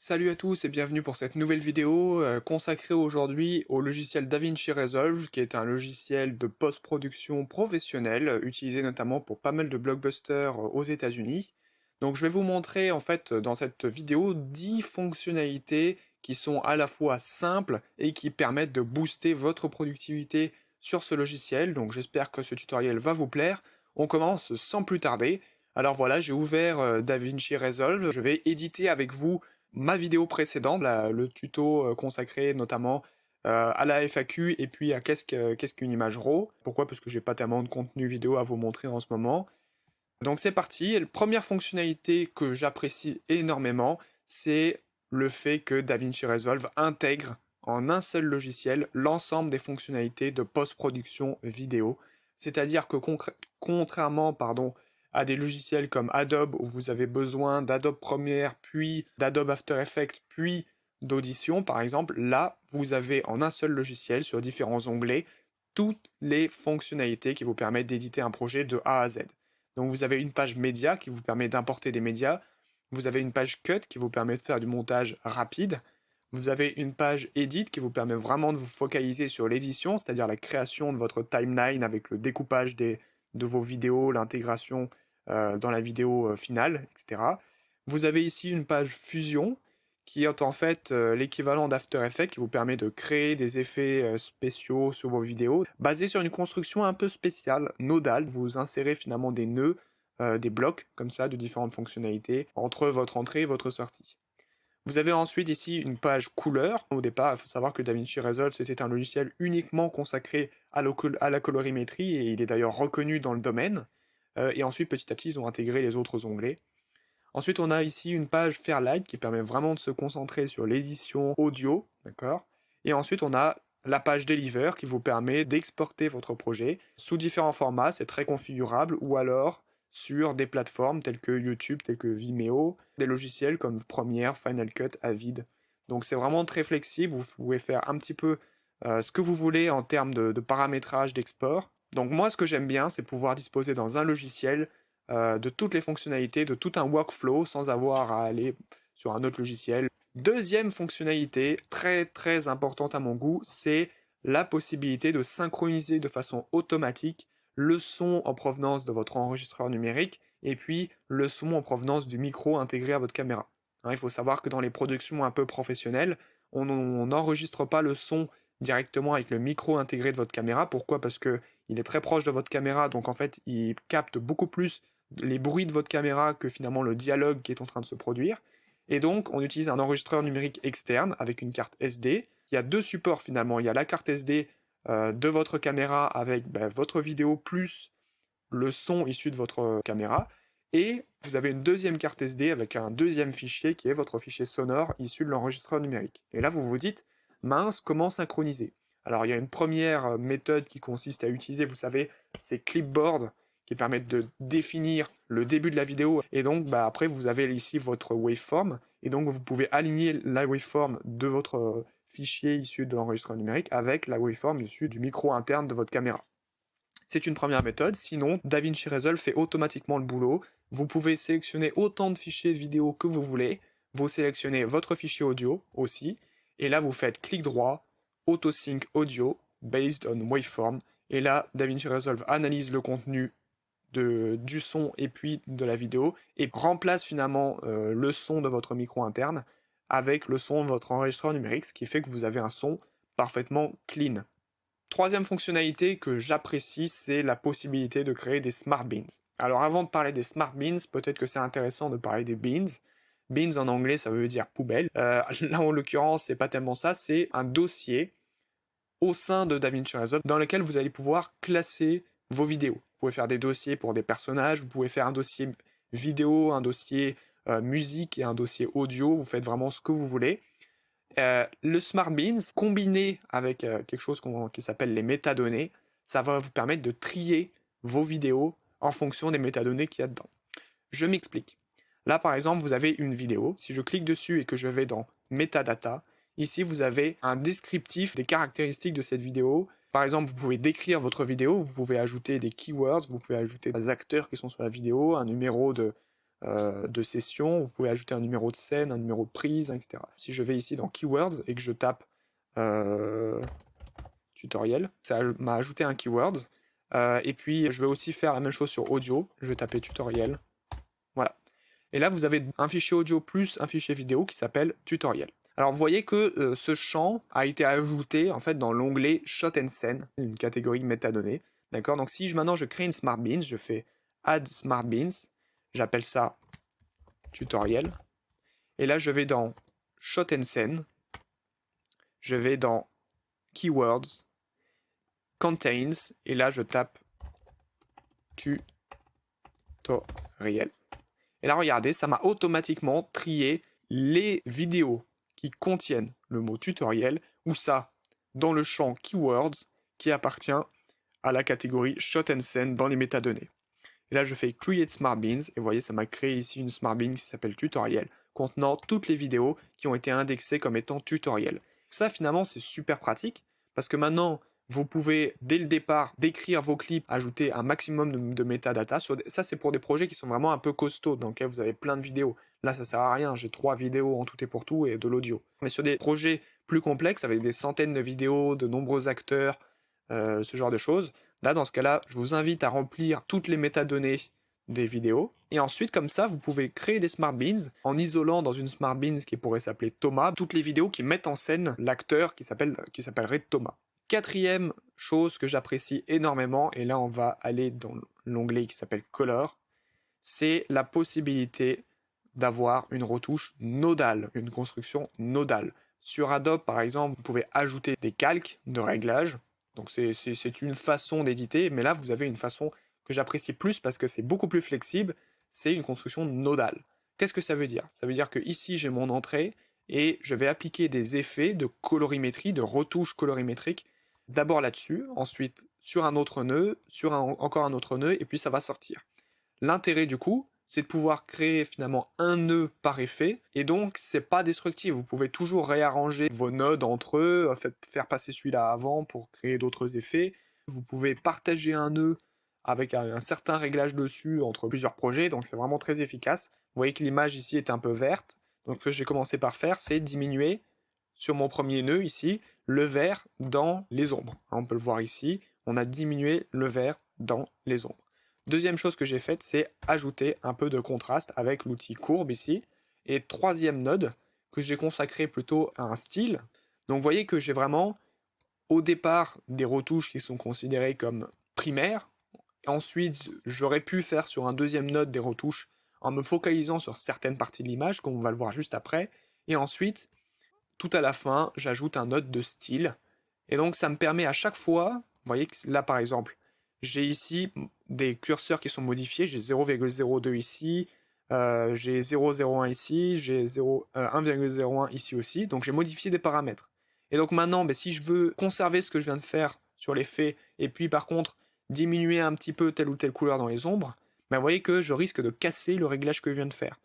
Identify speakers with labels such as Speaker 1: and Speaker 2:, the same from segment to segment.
Speaker 1: Salut à tous et bienvenue pour cette nouvelle vidéo consacrée aujourd'hui au logiciel DaVinci Resolve, qui est un logiciel de post-production professionnel, utilisé notamment pour pas mal de blockbusters aux États-Unis. Donc je vais vous montrer en fait dans cette vidéo 10 fonctionnalités qui sont à la fois simples et qui permettent de booster votre productivité sur ce logiciel. Donc j'espère que ce tutoriel va vous plaire. On commence sans plus tarder. Alors voilà, j'ai ouvert DaVinci Resolve. Je vais éditer avec vous ma vidéo précédente, le tuto consacré notamment à la FAQ et puis à qu'est-ce qu'une image RAW. Pourquoi? Parce que j'ai pas tellement de contenu vidéo à vous montrer en ce moment. Donc c'est parti. Et la première fonctionnalité que j'apprécie énormément, c'est le fait que DaVinci Resolve intègre en un seul logiciel l'ensemble des fonctionnalités de post-production vidéo. C'est-à-dire que contrairement à des logiciels comme Adobe où vous avez besoin d'Adobe Premiere, puis d'Adobe After Effects, puis d'Audition par exemple, là vous avez en un seul logiciel sur différents onglets toutes les fonctionnalités qui vous permettent d'éditer un projet de A à Z. Donc vous avez une page média qui vous permet d'importer des médias, vous avez une page cut qui vous permet de faire du montage rapide, vous avez une page edit qui vous permet vraiment de vous focaliser sur l'édition, c'est-à-dire la création de votre timeline avec le découpage de vos vidéos, l'intégration dans la vidéo finale, etc. Vous avez ici une page fusion qui est en fait l'équivalent d'After Effects qui vous permet de créer des effets spéciaux sur vos vidéos, basé sur une construction un peu spéciale, nodale. Vous insérez finalement des nœuds, des blocs comme ça de différentes fonctionnalités entre votre entrée et votre sortie. Vous avez ensuite ici une page couleur. Au départ, il faut savoir que DaVinci Resolve c'était un logiciel uniquement consacré à la colorimétrie et il est d'ailleurs reconnu dans le domaine. Et ensuite, petit à petit, ils ont intégré les autres onglets. Ensuite, on a ici une page Fairlight qui permet vraiment de se concentrer sur l'édition audio, d'accord? Et ensuite, on a la page Deliver qui vous permet d'exporter votre projet sous différents formats, c'est très configurable, ou alors sur des plateformes telles que YouTube, telles que Vimeo, des logiciels comme Premiere, Final Cut, Avid. Donc c'est vraiment très flexible, vous pouvez faire un petit peu ce que vous voulez en termes de paramétrage d'export. Donc moi, ce que j'aime bien, c'est pouvoir disposer dans un logiciel de toutes les fonctionnalités, de tout un workflow sans avoir à aller sur un autre logiciel. Deuxième fonctionnalité très très importante à mon goût, c'est la possibilité de synchroniser de façon automatique le son en provenance de votre enregistreur numérique et puis le son en provenance du micro intégré à votre caméra. Il faut savoir que dans les productions un peu professionnelles, on n'enregistre pas le son directement avec le micro intégré de votre caméra. Pourquoi? Parce que il est très proche de votre caméra, donc en fait il capte beaucoup plus les bruits de votre caméra que finalement le dialogue qui est en train de se produire. Et donc, on utilise un enregistreur numérique externe avec une carte SD. Il y a deux supports finalement. Il y a la carte SD de votre caméra avec votre vidéo plus le son issu de votre caméra. Et vous avez une deuxième carte SD avec un deuxième fichier qui est votre fichier sonore issu de l'enregistreur numérique. Et là, vous vous dites, mince, comment synchroniser? Alors, il y a une première méthode qui consiste à utiliser, vous savez, ces clipboards qui permettent de définir le début de la vidéo. Et donc, après, vous avez ici votre waveform. Et donc, vous pouvez aligner la waveform de votre fichier issu de l'enregistreur numérique avec la waveform issue du micro interne de votre caméra. C'est une première méthode, sinon DaVinci Resolve fait automatiquement le boulot. Vous pouvez sélectionner autant de fichiers vidéo que vous voulez, vous sélectionnez votre fichier audio aussi, et là vous faites clic droit, Auto-Sync Audio, Based on Waveform, et là DaVinci Resolve analyse le contenu du son et puis de la vidéo, et remplace finalement le son de votre micro interne avec le son de votre enregistreur numérique, ce qui fait que vous avez un son parfaitement clean. Troisième fonctionnalité que j'apprécie, c'est la possibilité de créer des smart beans. Alors avant de parler des smart beans, peut-être que c'est intéressant de parler des beans. Beans en anglais, ça veut dire poubelle. Là en l'occurrence, c'est pas tellement ça, c'est un dossier au sein de DaVinci Resolve dans lequel vous allez pouvoir classer vos vidéos. Vous pouvez faire des dossiers pour des personnages, vous pouvez faire un dossier vidéo, un dossier musique et un dossier audio, vous faites vraiment ce que vous voulez. Le Smart Beans, combiné avec quelque chose qui s'appelle les métadonnées, ça va vous permettre de trier vos vidéos en fonction des métadonnées qu'il y a dedans. Je m'explique. Là, par exemple, vous avez une vidéo. Si je clique dessus et que je vais dans Metadata, ici, vous avez un descriptif des caractéristiques de cette vidéo. Par exemple, vous pouvez décrire votre vidéo, vous pouvez ajouter des keywords, vous pouvez ajouter des acteurs qui sont sur la vidéo, un numéro de session. Vous pouvez ajouter un numéro de scène, un numéro de prise, etc. Si je vais ici dans Keywords et que je tape tutoriel, ça m'a ajouté un Keywords. Et puis je vais aussi faire la même chose sur audio. Je vais taper tutoriel. Voilà. Et là, vous avez un fichier audio plus un fichier vidéo qui s'appelle tutoriel. Alors, vous voyez que ce champ a été ajouté en fait dans l'onglet Shot and Scene, une catégorie métadonnées. D'accord. Donc, si maintenant je crée une Smart Beans, je fais Add Smart Beans, j'appelle ça tutoriel. Et là, je vais dans Shot and Scene, je vais dans Keywords, Contains, et là, je tape tutoriel. Et là, regardez, ça m'a automatiquement trié les vidéos qui contiennent le mot tutoriel, ou ça, dans le champ Keywords, qui appartient à la catégorie Shot and Scene dans les métadonnées. Et là, je fais Create Smart Beans, et vous voyez, ça m'a créé ici une Smart Bean qui s'appelle tutoriel, contenant toutes les vidéos qui ont été indexées comme étant tutoriel. Ça, finalement, c'est super pratique, parce que maintenant, vous pouvez, dès le départ, décrire vos clips, ajouter un maximum de métadata. Ça, c'est pour des projets qui sont vraiment un peu costauds, dans lesquels vous avez plein de vidéos. Là, ça sert à rien, j'ai 3 vidéos en tout et pour tout et de l'audio. Mais sur des projets plus complexes, avec des centaines de vidéos, de nombreux acteurs, ce genre de choses, là, dans ce cas-là, je vous invite à remplir toutes les métadonnées des vidéos. Et ensuite, comme ça, vous pouvez créer des Smart Beans en isolant dans une Smart Beans qui pourrait s'appeler Thomas, toutes les vidéos qui mettent en scène l'acteur qui s'appellerait Thomas. Quatrième chose que j'apprécie énormément, et là on va aller dans l'onglet qui s'appelle Color, c'est la possibilité d'avoir une retouche nodale, une construction nodale. Sur Adobe par exemple, vous pouvez ajouter des calques de réglage, donc c'est une façon d'éditer, mais là vous avez une façon que j'apprécie plus parce que c'est beaucoup plus flexible, c'est une construction nodale. Qu'est-ce que ça veut dire? Ça veut dire que ici j'ai mon entrée et je vais appliquer des effets de colorimétrie, de retouche colorimétrique, d'abord là-dessus, ensuite sur un autre nœud, encore un autre nœud, et puis ça va sortir. L'intérêt du coup, c'est de pouvoir créer finalement un nœud par effet, et donc c'est pas destructif. Vous pouvez toujours réarranger vos nodes entre eux, faire passer celui-là avant pour créer d'autres effets. Vous pouvez partager un nœud avec un certain réglage dessus entre plusieurs projets, donc c'est vraiment très efficace. Vous voyez que l'image ici est un peu verte, donc ce que j'ai commencé par faire, c'est diminuer sur mon premier nœud ici le vert dans les ombres. On peut le voir ici, on a diminué le vert dans les ombres. Deuxième chose que j'ai faite, c'est ajouter un peu de contraste avec l'outil courbe ici. Et troisième node, que j'ai consacré plutôt à un style. Donc vous voyez que j'ai vraiment, au départ, des retouches qui sont considérées comme primaires. Ensuite, j'aurais pu faire sur un deuxième node des retouches en me focalisant sur certaines parties de l'image, comme on va le voir juste après. Et ensuite, tout à la fin, j'ajoute un node de style. Et donc ça me permet à chaque fois, vous voyez que là par exemple, j'ai ici des curseurs qui sont modifiés, j'ai 0,02 ici, j'ai 0,01 ici, j'ai 1,01 ici aussi, donc j'ai modifié des paramètres. Et donc maintenant, si je veux conserver ce que je viens de faire sur l'effet, et puis par contre diminuer un petit peu telle ou telle couleur dans les ombres, vous voyez que je risque de casser le réglage que je viens de faire.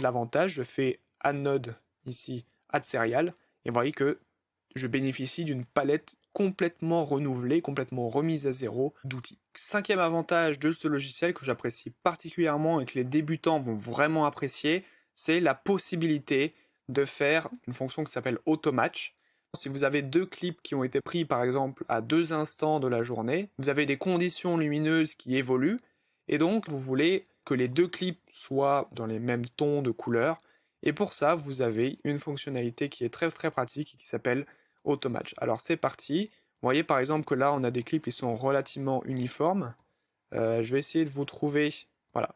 Speaker 1: L'avantage, je fais Add Node ici, Add Serial, et vous voyez que je bénéficie d'une palette complètement renouvelée, complètement remise à zéro d'outils. Cinquième avantage de ce logiciel que j'apprécie particulièrement et que les débutants vont vraiment apprécier, c'est la possibilité de faire une fonction qui s'appelle Automatch. Si vous avez deux clips qui ont été pris par exemple à 2 instants de la journée, vous avez des conditions lumineuses qui évoluent et donc vous voulez que les deux clips soient dans les mêmes tons de couleurs. Et pour ça, vous avez une fonctionnalité qui est très très pratique et qui s'appelle Automatch. Alors c'est parti. Vous voyez par exemple que là, on a des clips qui sont relativement uniformes. Je vais essayer de vous trouver... Voilà.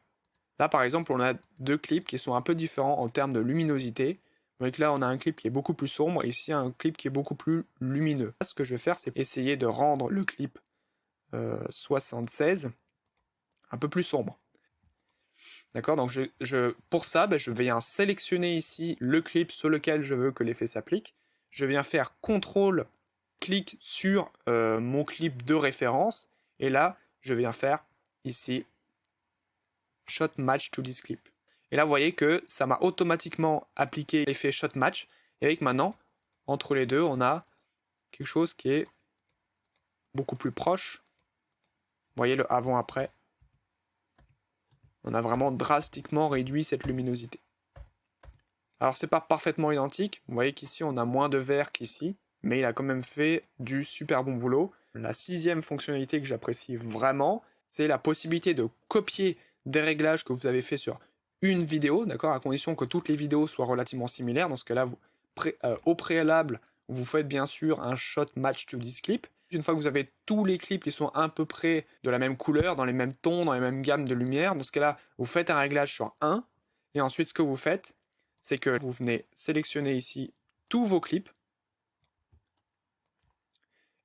Speaker 1: Là par exemple, on a deux clips qui sont un peu différents en termes de luminosité. Vous voyez que là, on a un clip qui est beaucoup plus sombre et ici un clip qui est beaucoup plus lumineux. Là, ce que je vais faire, c'est essayer de rendre le clip 76 un peu plus sombre. D'accord, donc pour ça, je viens sélectionner ici le clip sur lequel je veux que l'effet s'applique. Je viens faire CTRL, clic sur mon clip de référence. Et là, je viens faire ici Shot Match to this clip. Et là, vous voyez que ça m'a automatiquement appliqué l'effet Shot Match. Et avec maintenant, entre les deux, on a quelque chose qui est beaucoup plus proche. Vous voyez le avant-après. On a vraiment drastiquement réduit cette luminosité. Alors c'est pas parfaitement identique, vous voyez qu'ici on a moins de vert qu'ici, mais il a quand même fait du super bon boulot. La 6e fonctionnalité que j'apprécie vraiment, c'est la possibilité de copier des réglages que vous avez fait sur une vidéo, d'accord, à condition que toutes les vidéos soient relativement similaires. Dans ce cas-là, au préalable, vous faites bien sûr un shot match to this clip. Une fois que vous avez tous les clips qui sont à peu près de la même couleur, dans les mêmes tons, dans les mêmes gammes de lumière, dans ce cas-là, vous faites un réglage sur un, et ensuite ce que vous faites, c'est que vous venez sélectionner ici tous vos clips,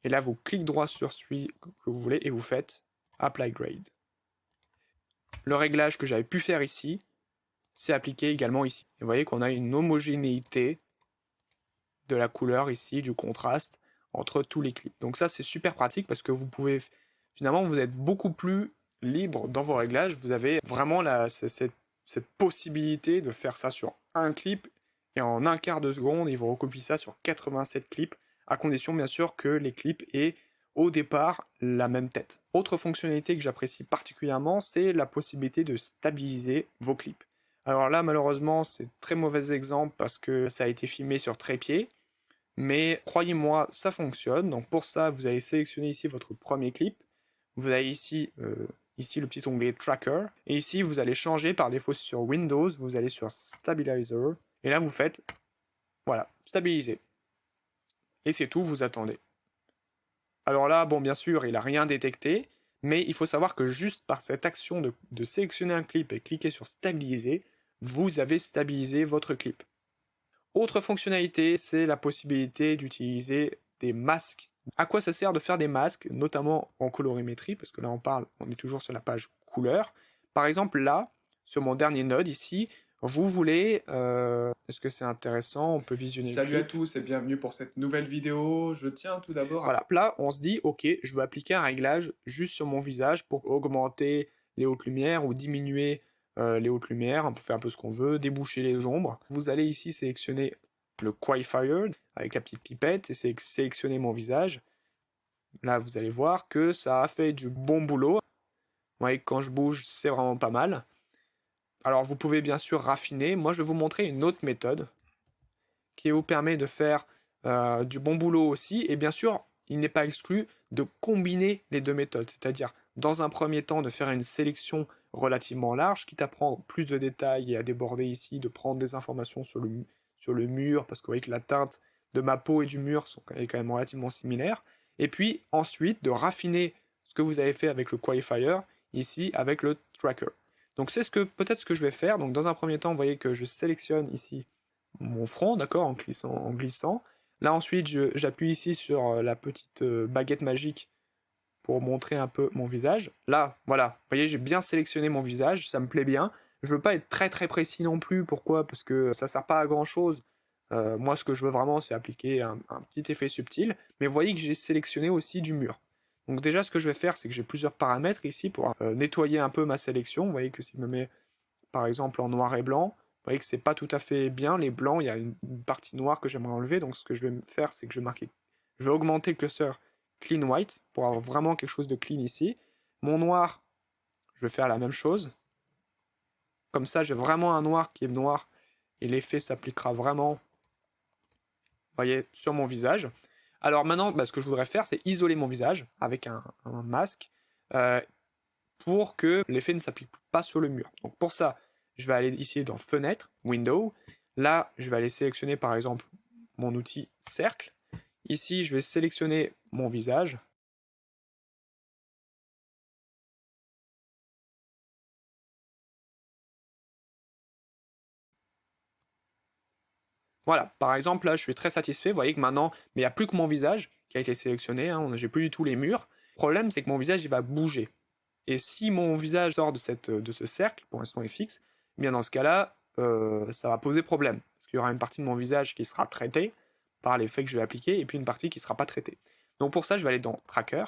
Speaker 1: et là vous cliquez droit sur celui que vous voulez et vous faites Apply Grade. Le réglage que j'avais pu faire ici, c'est appliqué également ici. Et vous voyez qu'on a une homogénéité de la couleur ici, du contraste entre tous les clips. Donc ça c'est super pratique parce que vous pouvez, finalement vous êtes beaucoup plus libre dans vos réglages, vous avez vraiment cette possibilité de faire ça sur un clip et en un quart de seconde il vous recopie ça sur 87 clips, à condition bien sûr que les clips aient au départ la même tête. Autre fonctionnalité que j'apprécie particulièrement, c'est la possibilité de stabiliser vos clips. Alors là malheureusement c'est très mauvais exemple parce que ça a été filmé sur trépied, mais croyez-moi, ça fonctionne. Donc pour ça, vous allez sélectionner ici votre premier clip. Vous avez ici, ici le petit onglet Tracker. Et ici, vous allez changer par défaut sur Windows. Vous allez sur Stabilizer. Et là, vous faites, voilà, stabiliser. Et c'est tout, vous attendez. Alors là, bon, bien sûr, il n'a rien détecté. Mais il faut savoir que juste par cette action de sélectionner un clip et cliquer sur Stabiliser, vous avez stabilisé votre clip. Autre fonctionnalité, c'est la possibilité d'utiliser des masques. À quoi ça sert de faire des masques, notamment en colorimétrie, parce que là on est toujours sur la page couleur. Par exemple là, sur mon dernier node ici, vous voulez, est-ce que c'est intéressant, on peut visionner. Salut à tous et bienvenue pour cette nouvelle vidéo. Je tiens tout d'abord à... Voilà, là on se dit, ok, je veux appliquer un réglage juste sur mon visage pour augmenter les hautes lumières ou diminuer les hautes lumières, on peut faire un peu ce qu'on veut, déboucher les ombres. Vous allez ici sélectionner le Qualifier avec la petite pipette et sélectionner mon visage. Là, vous allez voir que ça a fait du bon boulot. Vous voyez que quand je bouge, c'est vraiment pas mal. Alors, vous pouvez bien sûr raffiner. Moi, je vais vous montrer une autre méthode qui vous permet de faire du bon boulot aussi. Et bien sûr, il n'est pas exclu de combiner les deux méthodes. C'est-à-dire, dans un premier temps, de faire une sélection relativement large, quitte à prendre plus de détails et à déborder ici, de prendre des informations sur le mur, parce que vous voyez que la teinte de ma peau et du mur est quand même relativement similaires. Et puis ensuite, de raffiner ce que vous avez fait avec le qualifier, ici avec le tracker. Donc c'est peut-être ce que je vais faire. Donc dans un premier temps, vous voyez que je sélectionne ici mon front, d'accord, en glissant. Là ensuite, j'appuie ici sur la petite baguette magique pour montrer un peu mon visage. Là, voilà, vous voyez, j'ai bien sélectionné mon visage, ça me plaît bien. Je veux pas être très très précis non plus, pourquoi? Parce que ça sert pas à grand chose. Moi, ce que je veux vraiment, c'est appliquer un petit effet subtil. Mais vous voyez que j'ai sélectionné aussi du mur. Donc déjà, ce que je vais faire, c'est que j'ai plusieurs paramètres ici pour nettoyer un peu ma sélection. Vous voyez que si je me mets, par exemple, en noir et blanc, vous voyez que c'est pas tout à fait bien. Les blancs, il y a une partie noire que j'aimerais enlever. Donc ce que je vais faire, c'est que je vais augmenter le curseur clean white pour avoir vraiment quelque chose de clean ici. Mon noir, je vais faire la même chose. Comme ça, j'ai vraiment un noir qui est noir et l'effet s'appliquera vraiment, vous voyez, sur mon visage. Alors maintenant, ce que je voudrais faire, c'est isoler mon visage avec un masque pour que l'effet ne s'applique pas sur le mur. Donc pour ça, je vais aller ici dans Fenêtre, Window. Là, je vais aller sélectionner par exemple mon outil Cercle. Ici, je vais sélectionner mon visage. Voilà, par exemple, là, je suis très satisfait. Vous voyez que maintenant, mais il n'y a plus que mon visage qui a été sélectionné. Hein, j'ai plus du tout les murs. Le problème, c'est que mon visage, il va bouger. Et si mon visage sort de ce cercle, pour l'instant est fixe, eh bien dans ce cas-là, ça va poser problème. Parce qu'il y aura une partie de mon visage qui sera traitée par l'effet que je vais appliquer, et puis une partie qui ne sera pas traitée. Donc pour ça, je vais aller dans Tracker.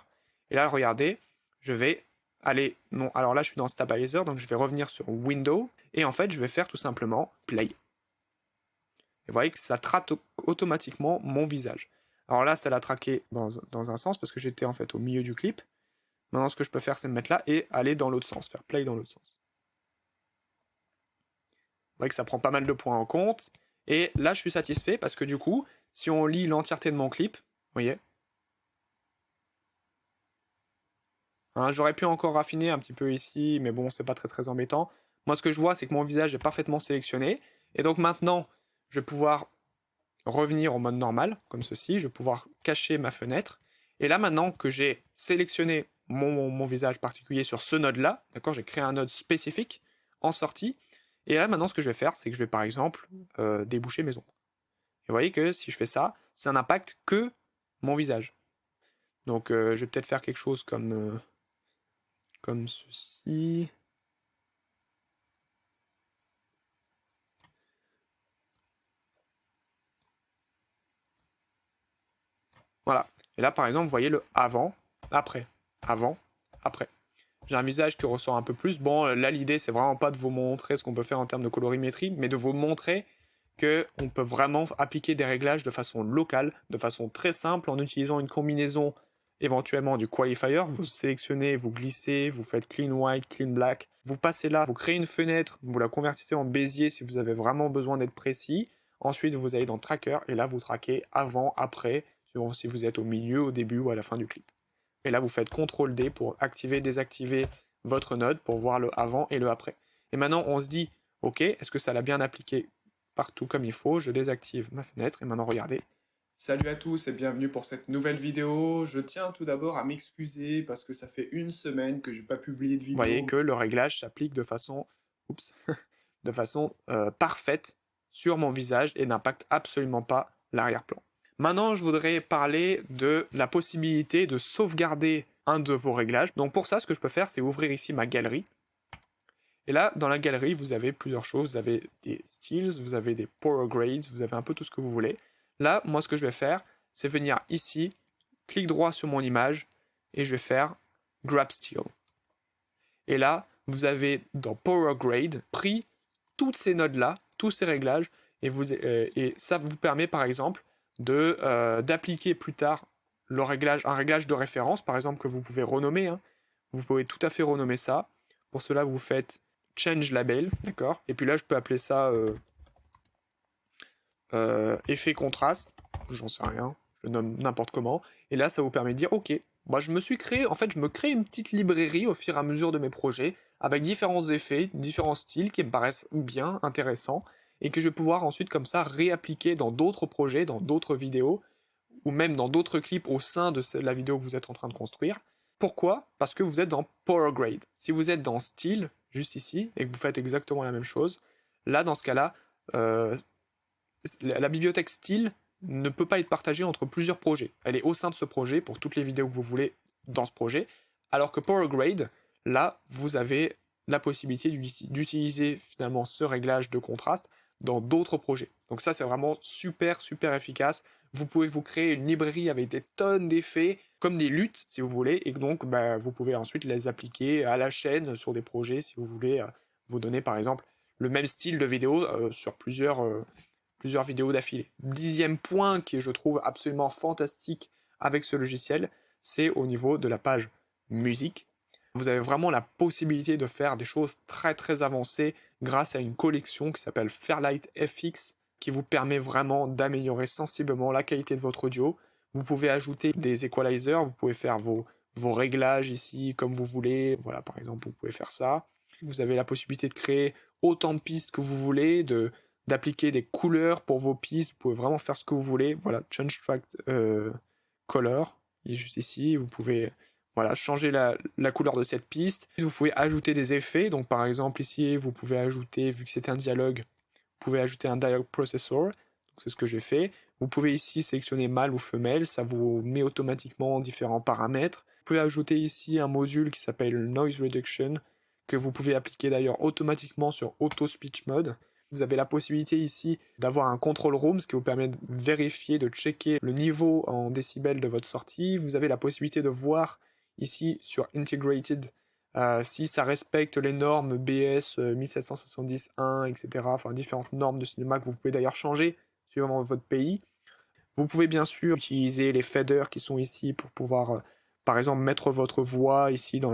Speaker 1: Et là, regardez, je vais aller... Non, alors là, je suis dans Stabilizer, donc je vais revenir sur Window. Et en fait, je vais faire tout simplement Play. Et vous voyez que ça traque automatiquement mon visage. Alors là, ça l'a traqué dans un sens, parce que j'étais en fait au milieu du clip. Maintenant, ce que je peux faire, c'est me mettre là et aller dans l'autre sens, faire play dans l'autre sens. voyez que ça prend pas mal de points en compte. Et là, je suis satisfait parce que du coup, si on lit l'entièreté de mon clip, vous voyez, hein, j'aurais pu encore raffiner un petit peu ici, mais bon, c'est pas très embêtant. Moi, ce que je vois, c'est que mon visage est parfaitement sélectionné. Et donc maintenant, je vais pouvoir revenir au mode normal, comme ceci. Je vais pouvoir cacher ma fenêtre. Et là, maintenant que j'ai sélectionné mon visage particulier sur ce node-là, d'accord, j'ai créé un node spécifique en sortie. Et là, maintenant, ce que je vais faire, c'est que je vais, par exemple, déboucher mes ombres. Et vous voyez que si je fais ça, ça n'impacte que mon visage. Donc, je vais peut-être faire quelque chose comme ceci. Voilà. Et là, par exemple, vous voyez le avant, après, avant, après. J'ai un visage qui ressort un peu plus. Bon, là, l'idée, c'est vraiment pas de vous montrer ce qu'on peut faire en termes de colorimétrie, mais de vous montrer qu'on peut vraiment appliquer des réglages de façon locale, de façon très simple, en utilisant une combinaison éventuellement du qualifier. Vous sélectionnez, vous glissez, vous faites clean white, clean black. Vous passez là, vous créez une fenêtre, vous la convertissez en Bézier si vous avez vraiment besoin d'être précis. Ensuite, vous allez dans Tracker et là, vous traquez avant, après, suivant si vous êtes au milieu, au début ou à la fin du clip. Et là, vous faites CTRL-D pour activer, désactiver votre node pour voir le avant et le après. Et maintenant, on se dit, ok, est-ce que ça l'a bien appliqué partout comme il faut? Je désactive ma fenêtre et maintenant, regardez. Salut à tous et bienvenue pour cette nouvelle vidéo. Je tiens tout d'abord à m'excuser parce que ça fait une semaine que je n'ai pas publié de vidéo. Vous voyez que le réglage s'applique de façon, de façon parfaite sur mon visage et n'impacte absolument pas l'arrière-plan. Maintenant, je voudrais parler de la possibilité de sauvegarder un de vos réglages. Donc pour ça, ce que je peux faire, c'est ouvrir ici ma galerie. Et là, dans la galerie, vous avez plusieurs choses. Vous avez des styles, vous avez des power grades, vous avez un peu tout ce que vous voulez. Là, moi, ce que je vais faire, c'est venir ici, clic droit sur mon image, et je vais faire Grab Style. Et là, vous avez dans Power Grade pris toutes ces nodes-là, tous ces réglages, et ça vous permet par exemple d'appliquer plus tard un réglage de référence, par exemple, que vous pouvez renommer. Hein. Vous pouvez tout à fait renommer ça. Pour cela, vous faites Change Label, d'accord? Et puis là, je peux appeler ça effet contraste, j'en sais rien, je le nomme n'importe comment. Et là, ça vous permet de dire, ok, moi je me crée une petite librairie au fur et à mesure de mes projets, avec différents effets, différents styles qui me paraissent bien intéressants, et que je vais pouvoir ensuite comme ça réappliquer dans d'autres projets, dans d'autres vidéos, ou même dans d'autres clips au sein de la vidéo que vous êtes en train de construire. Pourquoi? Parce que vous êtes dans Power Grade. Si vous êtes dans Style, juste ici, et que vous faites exactement la même chose, là, dans ce cas-là, la bibliothèque style ne peut pas être partagée entre plusieurs projets. Elle est au sein de ce projet pour toutes les vidéos que vous voulez dans ce projet. Alors que Power Grade, là, vous avez la possibilité d'utiliser finalement ce réglage de contraste dans d'autres projets. Donc ça, c'est vraiment super efficace. Vous pouvez vous créer une librairie avec des tonnes d'effets, comme des luttes, si vous voulez, et donc vous pouvez ensuite les appliquer à la chaîne sur des projets, si vous voulez vous donner par exemple le même style de vidéo sur plusieurs vidéos d'affilée. 10e point qui est, je trouve, absolument fantastique avec ce logiciel, c'est au niveau de la page musique. Vous avez vraiment la possibilité de faire des choses très avancées grâce à une collection qui s'appelle Fairlight FX, qui vous permet vraiment d'améliorer sensiblement la qualité de votre audio. Vous pouvez ajouter des equalizers, vous pouvez faire vos réglages ici comme vous voulez. Voilà, par exemple, vous pouvez faire ça. Vous avez la possibilité de créer autant de pistes que vous voulez, d'appliquer des couleurs pour vos pistes. Vous pouvez vraiment faire ce que vous voulez. Voilà, Change Track Color, il est juste ici. Vous pouvez changer la couleur de cette piste. Vous pouvez ajouter des effets. Donc par exemple ici, vous pouvez ajouter, vu que c'est un dialogue, vous pouvez ajouter un dialogue processor. Donc c'est ce que j'ai fait. Vous pouvez ici sélectionner mâle ou femelle. Ça vous met automatiquement différents paramètres. Vous pouvez ajouter ici un module qui s'appelle Noise Reduction, que vous pouvez appliquer d'ailleurs automatiquement sur Auto Speech Mode. Vous avez la possibilité ici d'avoir un control room, ce qui vous permet de vérifier, de checker le niveau en décibels de votre sortie. Vous avez la possibilité de voir ici sur Integrated si ça respecte les normes BS 1770-1, etc. Enfin, différentes normes de cinéma que vous pouvez d'ailleurs changer suivant votre pays. Vous pouvez bien sûr utiliser les faders qui sont ici pour pouvoir, par exemple, mettre votre voix ici dans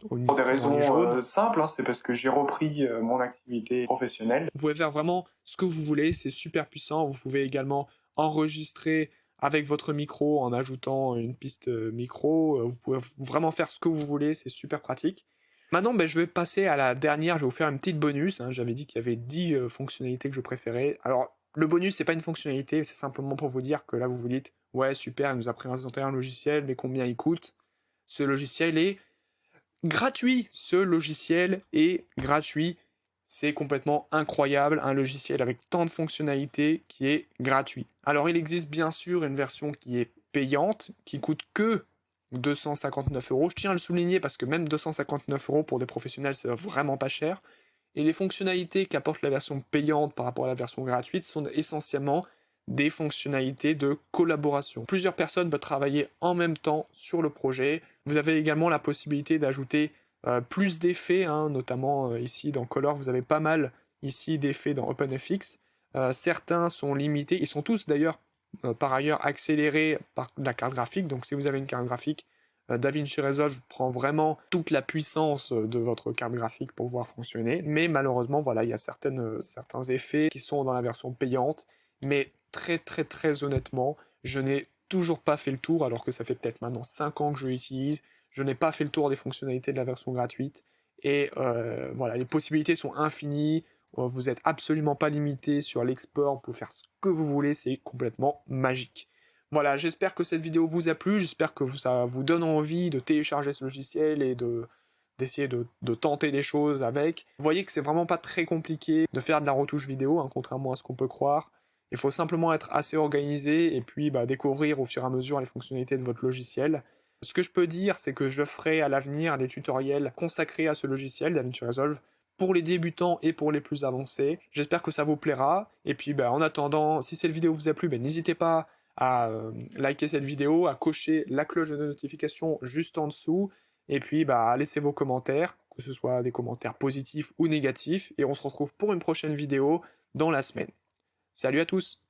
Speaker 2: Pour des
Speaker 1: dans les
Speaker 2: raisons
Speaker 1: jaunes.
Speaker 2: simples, hein, c'est parce que j'ai repris mon activité professionnelle.
Speaker 1: Vous pouvez faire vraiment ce que vous voulez, c'est super puissant. Vous pouvez également enregistrer avec votre micro en ajoutant une piste micro. Vous pouvez vraiment faire ce que vous voulez, c'est super pratique. Maintenant, je vais passer à la dernière, je vais vous faire une petite bonus, hein. J'avais dit qu'il y avait 10 fonctionnalités que je préférais. Alors, le bonus, c'est pas une fonctionnalité, c'est simplement pour vous dire que là, vous vous dites, ouais, super, il nous a présenté un logiciel, mais combien il coûte? Ce logiciel est gratuit. Ce logiciel est gratuit. C'est complètement incroyable, un logiciel avec tant de fonctionnalités qui est gratuit. Alors il existe bien sûr une version qui est payante, qui coûte que 259 euros. Je tiens à le souligner parce que même 259 euros pour des professionnels, c'est vraiment pas cher. Et les fonctionnalités qu'apporte la version payante par rapport à la version gratuite sont essentiellement des fonctionnalités de collaboration. Plusieurs personnes peuvent travailler en même temps sur le projet. Vous avez également la possibilité d'ajouter plus d'effets, hein, notamment ici dans Color, vous avez pas mal ici d'effets dans OpenFX. Certains sont limités, ils sont tous d'ailleurs par ailleurs accélérés par la carte graphique, donc si vous avez une carte graphique, DaVinci Resolve prend vraiment toute la puissance de votre carte graphique pour pouvoir fonctionner, mais malheureusement, voilà, il y a certains effets qui sont dans la version payante, mais très très très honnêtement, je n'ai toujours pas fait le tour, alors que ça fait peut-être maintenant 5 ans que je l'utilise, je n'ai pas fait le tour des fonctionnalités de la version gratuite, et voilà, les possibilités sont infinies, vous n'êtes absolument pas limité sur l'export, vous pouvez faire ce que vous voulez, c'est complètement magique. Voilà, j'espère que cette vidéo vous a plu, j'espère que ça vous donne envie de télécharger ce logiciel et d'essayer de tenter des choses avec. Vous voyez que c'est vraiment pas très compliqué de faire de la retouche vidéo, hein, contrairement à ce qu'on peut croire. Il faut simplement être assez organisé et puis découvrir au fur et à mesure les fonctionnalités de votre logiciel. Ce que je peux dire, c'est que je ferai à l'avenir des tutoriels consacrés à ce logiciel, DaVinci Resolve, pour les débutants et pour les plus avancés. J'espère que ça vous plaira. Et puis en attendant, si cette vidéo vous a plu, n'hésitez pas à liker cette vidéo, à cocher la cloche de notification juste en dessous, et puis à laisser vos commentaires, que ce soit des commentaires positifs ou négatifs, et on se retrouve pour une prochaine vidéo dans la semaine. Salut à tous!